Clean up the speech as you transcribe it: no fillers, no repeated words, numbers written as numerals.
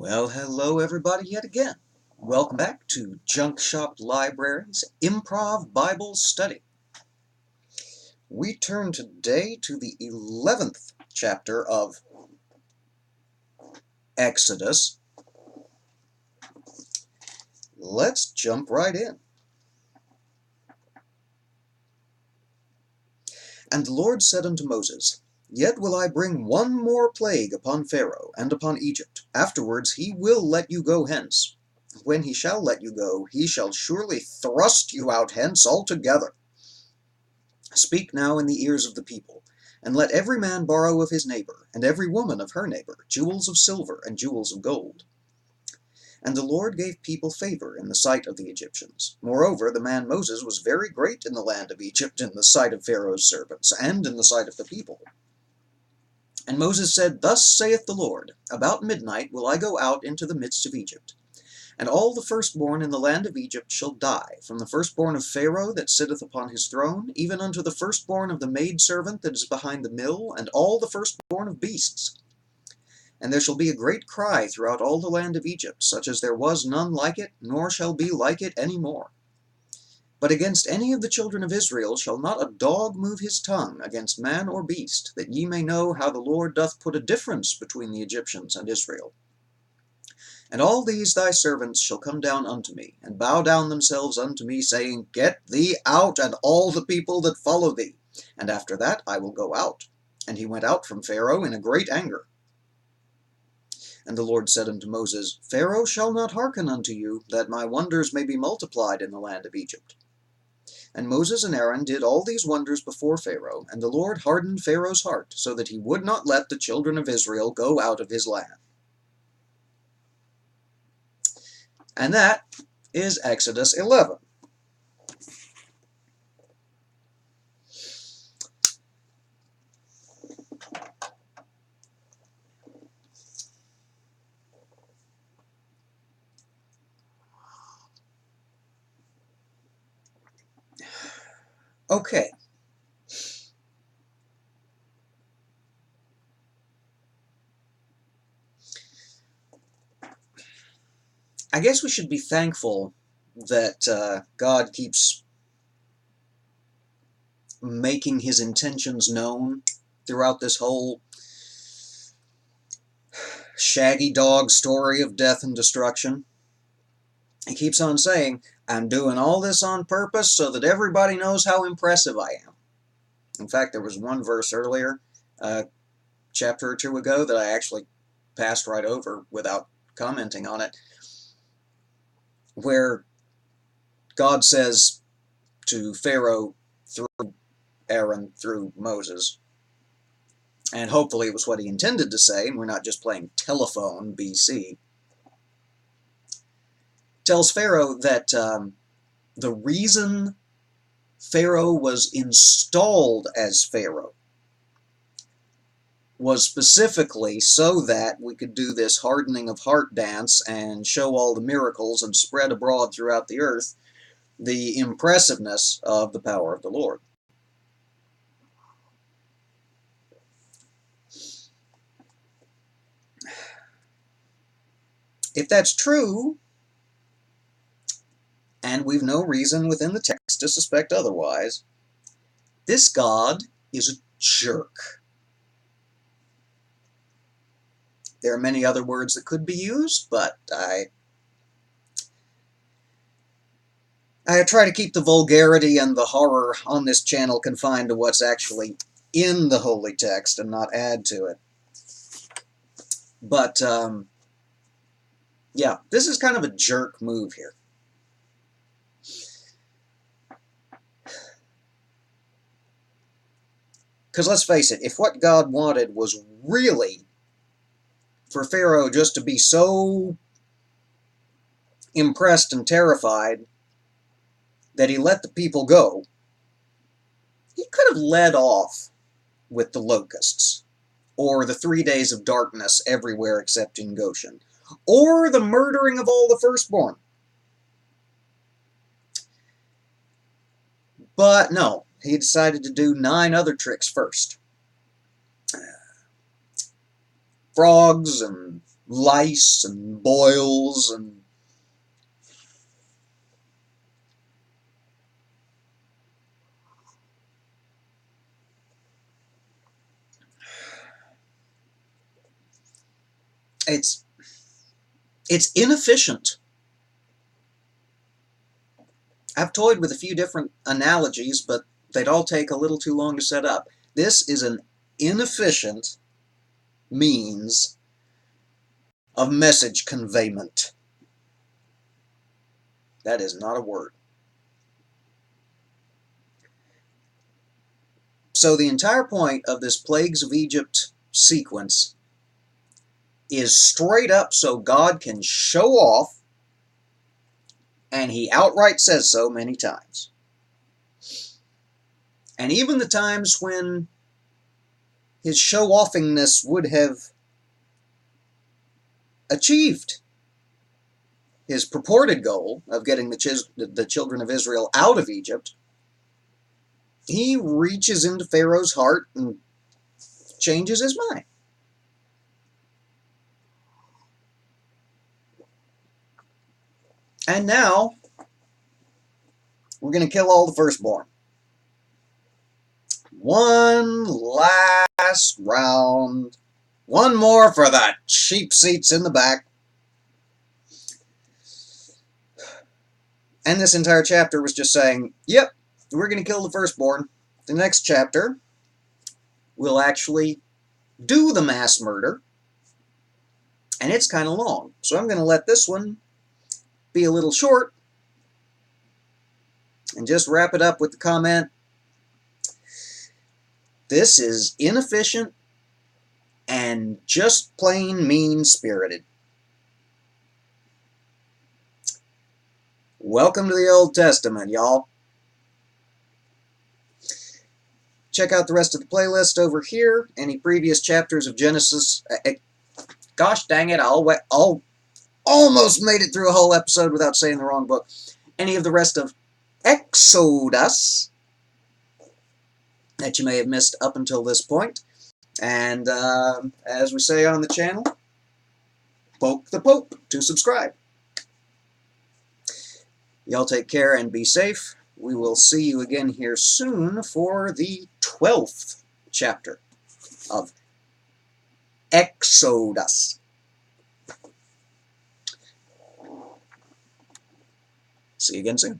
Well, hello everybody yet again. Welcome back to Junk Shop Library's Improv Bible Study. We turn today to the 11th chapter of Exodus. Let's jump right in. And the Lord said unto Moses, Yet will I bring one more plague upon Pharaoh and upon Egypt. Afterwards he will let you go hence. When he shall let you go, he shall surely thrust you out hence altogether. Speak now in the ears of the people, and let every man borrow of his neighbor, and every woman of her neighbor, jewels of silver and jewels of gold. And the Lord gave people favor in the sight of the Egyptians. Moreover, the man Moses was very great in the land of Egypt, in the sight of Pharaoh's servants, and in the sight of the people. And Moses said, Thus saith the Lord, About midnight will I go out into the midst of Egypt. And all the firstborn in the land of Egypt shall die, from the firstborn of Pharaoh that sitteth upon his throne, even unto the firstborn of the maidservant that is behind the mill, and all the firstborn of beasts. And there shall be a great cry throughout all the land of Egypt, such as there was none like it, nor shall be like it any more. But against any of the children of Israel shall not a dog move his tongue against man or beast, that ye may know how the Lord doth put a difference between the Egyptians and Israel. And all these thy servants shall come down unto me, and bow down themselves unto me, saying, Get thee out, and all the people that follow thee. And after that I will go out. And he went out from Pharaoh in a great anger. And the Lord said unto Moses, Pharaoh shall not hearken unto you, that my wonders may be multiplied in the land of Egypt. And Moses and Aaron did all these wonders before Pharaoh, and the Lord hardened Pharaoh's heart, so that he would not let the children of Israel go out of his land. And that is Exodus 11. Okay. I guess we should be thankful that God keeps making his intentions known throughout this whole shaggy dog story of death and destruction. He keeps on saying, I'm doing all this on purpose so that everybody knows how impressive I am. In fact, there was one verse earlier, a chapter or two ago, that I actually passed right over without commenting on it, where God says to Pharaoh through Aaron, through Moses, and hopefully it was what he intended to say, and we're not just playing telephone BC, tells Pharaoh that the reason Pharaoh was installed as Pharaoh was specifically so that we could do this hardening of heart dance and show all the miracles and spread abroad throughout the earth the impressiveness of the power of the Lord. If that's true, and we've no reason within the text to suspect otherwise, this God is a jerk. There are many other words that could be used, but I try to keep the vulgarity and the horror on this channel confined to what's actually in the holy text and not add to it. But, yeah, this is kind of a jerk move here. Because let's face it, if what God wanted was really for Pharaoh just to be so impressed and terrified that he let the people go, he could have led off with the locusts, or the 3 days of darkness everywhere except in Goshen, or the murdering of all the firstborn. But no, he decided to do 9 other tricks first. Frogs and lice and boils and it's inefficient. I've toyed with a few different analogies, but they'd all take a little too long to set up. This is an inefficient means of message conveyment. That is not a word. So the entire point of this Plagues of Egypt sequence is straight up so God can show off, and he outright says so many times. And even the times when his show-offingness would have achieved his purported goal of getting the children of Israel out of Egypt, he reaches into Pharaoh's heart and changes his mind. And now, we're going to kill all the firstborn. One last round. One more for the cheap seats in the back. And this entire chapter was just saying, yep, we're going to kill the firstborn. The next chapter will actually do the mass murder. And it's kind of long. So I'm going to let this one be a little short and just wrap it up with the comment, this is inefficient and just plain mean-spirited. Welcome to the Old Testament, y'all. Check out the rest of the playlist over here. Any previous chapters of Genesis. Gosh dang it, I almost made it through a whole episode without saying the wrong book. Any of the rest of Exodus that you may have missed up until this point. And as we say on the channel, poke the Pope to subscribe. Y'all take care and be safe. We will see you again here soon for the 12th chapter of Exodus. See you again soon.